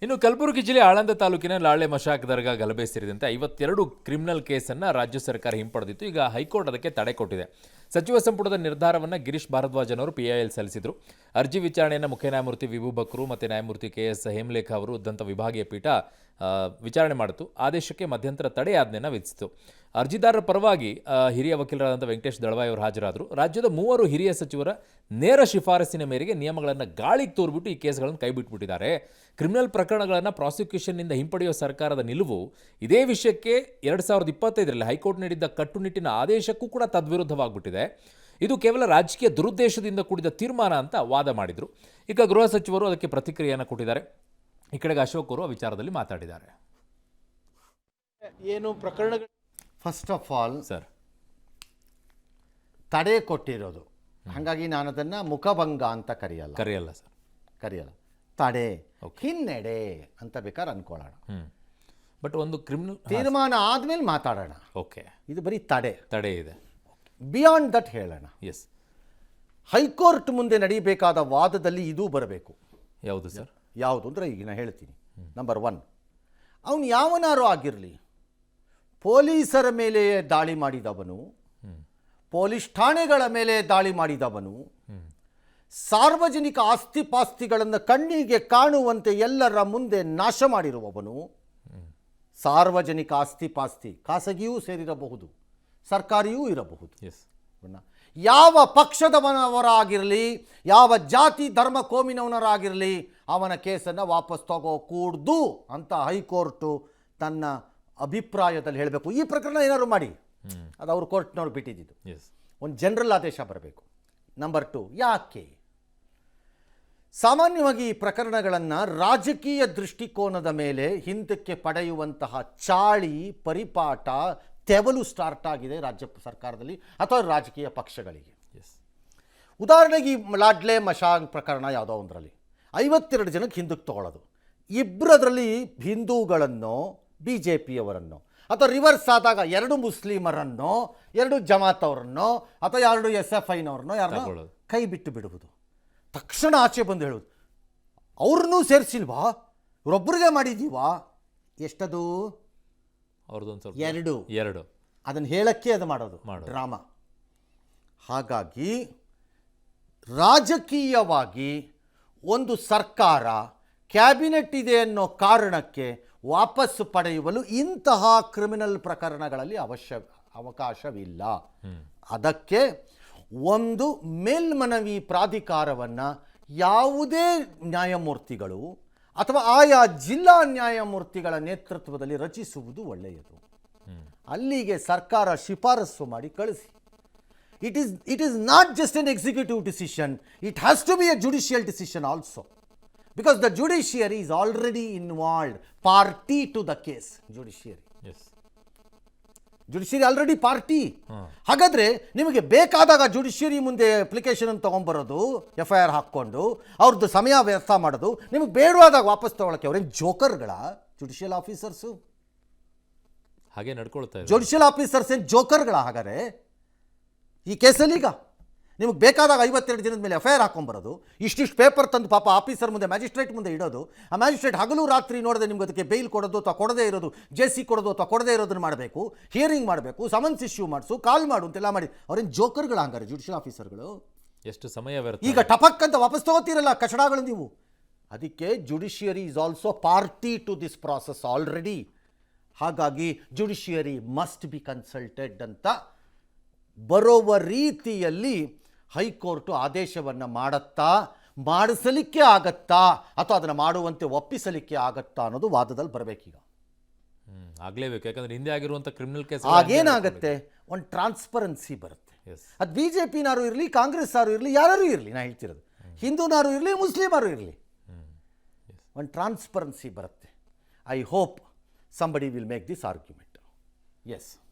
ಇನ್ನು ಕಲಬುರಗಿ ಜಿಲ್ಲೆ ಆಳಂದ ತಾಲೂಕಿನ ಲಾಳೆ ಮಶಾಕ್ ದರ್ಗಾ ಗಲಭೆ ಸೇರಿದಂತೆ 52 ಕ್ರಿಮಿನಲ್ ಕೇಸನ್ನು ರಾಜ್ಯ ಸರ್ಕಾರ ಹಿಂಪಡೆದಿತ್ತು. ಈಗ ಹೈಕೋರ್ಟ್ ಅದಕ್ಕೆ ತಡೆ ಕೊಟ್ಟಿದೆ. ಸಚಿವ ಸಂಪುಟದ ನಿರ್ಧಾರವನ್ನು ಗಿರೀಶ್ ಭಾರದ್ವಾಜ್ ಅವರು ಪಿಐಎಲ್ ಸಲ್ಲಿಸಿದರು. ಅರ್ಜಿ ವಿಚಾರಣೆಯನ್ನು ಮುಖ್ಯ ನ್ಯಾಯಮೂರ್ತಿ ವಿಭು ಬಕ್ರು ಮತ್ತು ನ್ಯಾಯಮೂರ್ತಿ KS ಹೇಮಲೇಖ ಅವರು ಉದ್ದಂತ ವಿಭಾಗೀಯ ಪೀಠ ವಿಚಾರಣೆ ಮಾಡಿತು. ಆದೇಶಕ್ಕೆ ಮಧ್ಯಂತರ ತಡೆಯಾಜ್ಞೆಯನ್ನು ವಿಧಿಸಿತು. ಅರ್ಜಿದಾರರ ಪರವಾಗಿ ಹಿರಿಯ ವಕೀಲರಾದಂಥ ವೆಂಕಟೇಶ್ ದಳವಾಯಿ ಅವರು ಹಾಜರಾದರು. ರಾಜ್ಯದ 3 ಹಿರಿಯ ಸಚಿವರ ನೇರ ಶಿಫಾರಸಿನ ಮೇರೆಗೆ ನಿಯಮಗಳನ್ನು ಗಾಳಿಗೆ ತೋರ್ಬಿಟ್ಟು ಈ ಕೇಸ್ಗಳನ್ನು ಕೈಬಿಟ್ಬಿಟ್ಟಿದ್ದಾರೆ. ಕ್ರಿಮಿನಲ್ ಪ್ರಕರಣಗಳನ್ನು ಪ್ರಾಸಿಕ್ಯೂಷನ್ನಿಂದ ಹಿಂಪಡೆಯುವ ಸರ್ಕಾರದ ನಿಲುವು ಇದೇ ವಿಷಯಕ್ಕೆ 2025ರಲ್ಲಿ ಹೈಕೋರ್ಟ್ ನೀಡಿದ್ದ ಕಟ್ಟುನಿಟ್ಟಿನ ಆದೇಶಕ್ಕೂ ಕೂಡ ತದ್ವಿರುದ್ಧವಾಗ್ಬಿಟ್ಟಿದೆ. ಇದು ಕೇವಲ ರಾಜಕೀಯ ದುರುದ್ದೇಶದಿಂದ ಕೂಡಿದ ತೀರ್ಮಾನ ಅಂತ ವಾದ ಮಾಡಿದರು. ಈಗ ಗೃಹ ಸಚಿವರು ಅದಕ್ಕೆ ಪ್ರತಿಕ್ರಿಯೆಯನ್ನು ಕೊಟ್ಟಿದ್ದಾರೆ. ಈ ಕಡೆಗೆ ಅಶೋಕ್ ಅವರು ಆ ವಿಚಾರದಲ್ಲಿ ಮಾತಾಡಿದ್ದಾರೆ. ಏನು ಪ್ರಕರಣಗಳು ಫಸ್ಟ್ ಆಫ್ ಆಲ್ ಸರ್ ತಡೆ ಕೊಟ್ಟಿರೋದು, ಹಾಗಾಗಿ ನಾನು ಅದನ್ನು ಮುಖಭಂಗ ಅಂತ ಕರೆಯಲ್ಲ ಸರ್, ಕರೆಯಲ್ಲ, ತಡೆ, ಹಿನ್ನಡೆ ಅಂತ ಬೇಕಾದ್ರೆ ಅನ್ಕೊಳ್ಳೋಣ. ಬಟ್ ಒಂದು ಕ್ರಿಮಿನಲ್ ತೀರ್ಮಾನ ಆದ್ಮೇಲೆ ಮಾತಾಡೋಣ. ಓಕೆ, ಇದು ಬರೀ ತಡೆ ಇದೆ. ಬಿಯಾಂಡ್ ದಟ್ ಹೇಳೋಣ. ಎಸ್, ಹೈಕೋರ್ಟ್ ಮುಂದೆ ನಡೀಬೇಕಾದ ವಾದದಲ್ಲಿ ಇದೂ ಬರಬೇಕು. ಯಾವುದು ಸರ್? ಯಾವುದು ಅಂದರೆ ಈಗ ನಾನು ಹೇಳ್ತೀನಿ. ನಂಬರ್ 1, ಅವನು ಯಾವನಾರು ಆಗಿರಲಿ, ಪೊಲೀಸರ ಮೇಲೆ ದಾಳಿ ಮಾಡಿದವನು, ಪೊಲೀಸ್ ಠಾಣೆಗಳ ಮೇಲೆ ದಾಳಿ ಮಾಡಿದವನು, ಸಾರ್ವಜನಿಕ ಆಸ್ತಿಪಾಸ್ತಿಗಳನ್ನು ಕಣ್ಣಿಗೆ ಕಾಣುವಂತೆ ಎಲ್ಲರ ಮುಂದೆ ನಾಶ ಮಾಡಿರುವವನು, ಸಾರ್ವಜನಿಕ ಆಸ್ತಿಪಾಸ್ತಿ ಖಾಸಗಿಯೂ ಸೇರಿರಬಹುದು, ಸರ್ಕಾರಿಯೂ ಇರಬಹುದು, ಯಾವ ಪಕ್ಷದವನವರಾಗಿರಲಿ, ಯಾವ ಜಾತಿ ಧರ್ಮ ಕೋಮಿನವನರಾಗಿರಲಿ, ಅವನ ಕೇಸನ್ನು ವಾಪಸ್ ತಗೋಕೂಡ್ದು ಅಂತ ಹೈಕೋರ್ಟು ತನ್ನ ಅಭಿಪ್ರಾಯದಲ್ಲಿ ಹೇಳಬೇಕು. ಈ ಪ್ರಕರಣ ಏನಾದ್ರು ಮಾಡಿ, ಅದು ಅವ್ರ ಕೋರ್ಟ್ನವ್ರು ಬಿಟ್ಟಿದ್ದು. ಒಂದು ಜನರಲ್ ಆದೇಶ ಬರಬೇಕು. ನಂಬರ್ 2, ಯಾಕೆ ಸಾಮಾನ್ಯವಾಗಿ ಈ ಪ್ರಕರಣಗಳನ್ನು ರಾಜಕೀಯ ದೃಷ್ಟಿಕೋನದ ಮೇಲೆ ಹಿಂದಕ್ಕೆ ಪಡೆಯುವಂತಹ ಚಾಳಿ ಪರಿಪಾಠ ತೆವಲು ಸ್ಟಾರ್ಟ್ ಆಗಿದೆ ರಾಜ್ಯ ಸರ್ಕಾರದಲ್ಲಿ ಅಥವಾ ರಾಜಕೀಯ ಪಕ್ಷಗಳಿಗೆ. ಉದಾಹರಣೆಗೆ ಈ ಲಾಡ್ಲೆ ಮಶಾಕ್ ಪ್ರಕರಣ ಯಾವುದೋ ಒಂದರಲ್ಲಿ 52 ಜನಕ್ಕೆ ಹಿಂದಕ್ಕೆ ತಗೊಳ್ಳೋದು, ಇಬ್ಬರದರಲ್ಲಿ ಹಿಂದೂಗಳನ್ನು, BJPಯವರನ್ನು, ಅಥವಾ ರಿವರ್ಸ್ ಆದಾಗ 2 ಮುಸ್ಲಿಮರನ್ನು, 2 ಜಮಾತ್ ಅವರನ್ನು, ಅಥವಾ 2 SFIನವ್ರನ್ನೋ ಯಾರನ್ನೋ ಕೈ ಬಿಟ್ಟು ಬಿಡುವುದು. ತಕ್ಷಣ ಆಚೆ ಬಂದು ಹೇಳುವುದು, ಅವ್ರನ್ನೂ ಸೇರಿಸಿಲ್ವಾ, ಇವರೊಬ್ಬರಿಗೆ ಮಾಡಿದ್ದೀವಾ, ಎಷ್ಟದು? ಅವ್ರದ್ದೊಂದು 2 ಅದನ್ನು ಹೇಳಕ್ಕೆ ಅದು ಮಾಡೋದು ಡ್ರಾಮಾ. ಹಾಗಾಗಿ ರಾಜಕೀಯವಾಗಿ ಒಂದು ಸರ್ಕಾರ ಕ್ಯಾಬಿನೆಟ್ ಇದೆ ಅನ್ನೋ ಕಾರಣಕ್ಕೆ ವಾಪಸ್ಸು ಪಡೆಯುವಲು ಇಂತಹ ಕ್ರಿಮಿನಲ್ ಪ್ರಕರಣಗಳಲ್ಲಿ ಅವಕಾಶವಿಲ್ಲ. ಅದಕ್ಕೆ ಒಂದು ಮೇಲ್ಮನವಿ ಪ್ರಾಧಿಕಾರವನ್ನು ಯಾವುದೇ ನ್ಯಾಯಮೂರ್ತಿಗಳು ಅಥವಾ ಆಯಾ ಜಿಲ್ಲಾ ನ್ಯಾಯಮೂರ್ತಿಗಳ ನೇತೃತ್ವದಲ್ಲಿ ರಚಿಸುವುದು ಒಳ್ಳೆಯದು. ಅಲ್ಲಿಗೆ ಸರ್ಕಾರ ಶಿಫಾರಸು ಮಾಡಿ ಕಳಿಸಿ. It is not just an executive decision, it has to be a judicial decision also, because the judiciary is already involved, party to the case. Judiciary already party. ಹಾಗಾದರೆ ನಿಮಗೆ ಬೇಕಾದಾಗ ಜುಡಿಷಿಯರಿ ಮುಂದೆ ಅಪ್ಲಿಕೇಶನ್ ತೊಗೊಂಬರೋದು, FIR ಹಾಕ್ಕೊಂಡು ಅವ್ರದ್ದು ಸಮಯ ವ್ಯರ್ಥ ಮಾಡೋದು, ನಿಮಗೆ ಬೇಡವಾದಾಗ ವಾಪಸ್ ತೊಗೊಳಕ್ಕೆ ಅವ್ರೇನು ಜೋಕರ್ಗಳ ಜುಡಿಷಿಯಲ್ ಆಫೀಸರ್ಸು? ಹಾಗೆ ನಡ್ಕೊಳ್ತಾರೆ ಜುಡಿಷಿಯಲ್ ಆಫೀಸರ್ಸ್ ಏನು ಜೋಕರ್ಗಳ? ಹಾಗಾದರೆ ಈ ಕೇಸಲ್ಲಿ ಈಗ ನಿಮಗೆ ಬೇಕಾದಾಗ 52 ಜನದ ಮೇಲೆ FIR ಹಾಕೊಂಬರೋದು, ಇಷ್ಟಿಷ್ಟು ಪೇಪರ್ ತಂದು ಪಾಪ ಆಫೀಸರ್ ಮುಂದೆ, ಮ್ಯಾಜಿಸ್ಟ್ರೇಟ್ ಮುಂದೆ ಇಡೋದು, ಆ ಮ್ಯಾಜಿಸ್ಟ್ರೇಟ್ ಹಗಲು ರಾತ್ರಿ ನೋಡದೆ ನಿಮ್ಗೆ ಅದಕ್ಕೆ ಬೇಲ್ ಕೊಡೋದು ಅಥವಾ ಕೊಡದೇ ಇರೋದು, JC ಕೊಡೋದು ಅಥವಾ ಕೊಡದೇ ಇರೋದನ್ನು ಮಾಡಬೇಕು, ಹಿಯರಿಂಗ್ ಮಾಡಬೇಕು, ಸಮನ್ಸ್ ಇಶ್ಯೂ ಮಾಡಿಸು, ಕಾಲ್ ಮಾಡು ಅಂತೆಲ್ಲ ಮಾಡಿ. ಅವ್ರೇನು ಜೋಕರ್ಗಳ ಹಂಗಾರೆ ಜುಡಿಷಿಯಲ್ ಆಫೀಸರ್ಗಳು? ಎಷ್ಟು ಸಮಯ ಈಗ ಟಪಕ್ ಅಂತ ವಾಪಸ್ ತಗೋತೀರಲ್ಲ ಕಚಡಗಳು ನೀವು. ಅದಕ್ಕೆ judiciary is also party to this process already. ಹಾಗಾಗಿ ಜುಡಿಷಿಯರಿ ಮಸ್ಟ್ ಬಿ ಕನ್ಸಲ್ಟೆಡ್ ಅಂತ ಬರುವ ರೀತಿಯಲ್ಲಿ ಹೈಕೋರ್ಟು ಆದೇಶವನ್ನು ಮಾಡುತ್ತಾ, ಮಾಡಿಸಲಿಕ್ಕೆ ಆಗತ್ತಾ ಅಥವಾ ಅದನ್ನು ಮಾಡುವಂತೆ ಒಪ್ಪಿಸಲಿಕ್ಕೆ ಆಗತ್ತಾ ಅನ್ನೋದು ವಾದದಲ್ಲಿ ಬರಬೇಕೀಗ. ಆಗಲೇಬೇಕು, ಯಾಕಂದ್ರೆ ಹಿಂದೆ ಆಗಿರುವಂಥ ಕ್ರಿಮಿನಲ್ ಕೇಸ್ ಆಗೇನಾಗುತ್ತೆ, ಒಂದು ಟ್ರಾನ್ಸ್ಪರೆನ್ಸಿ ಬರುತ್ತೆ. ಅದು BJPನಾರು ಇರಲಿ, ಕಾಂಗ್ರೆಸ್ಸಾರು ಇರಲಿ, ಯಾರು ಇರಲಿ, ನಾನು ಹೇಳ್ತಿರೋದು ಹಿಂದೂನಾರು ಇರಲಿ, ಮುಸ್ಲಿಮಾರು ಇರಲಿ, ಒಂದು ಟ್ರಾನ್ಸ್ಪರೆನ್ಸಿ ಬರುತ್ತೆ. I hope somebody will make this argument. Yes.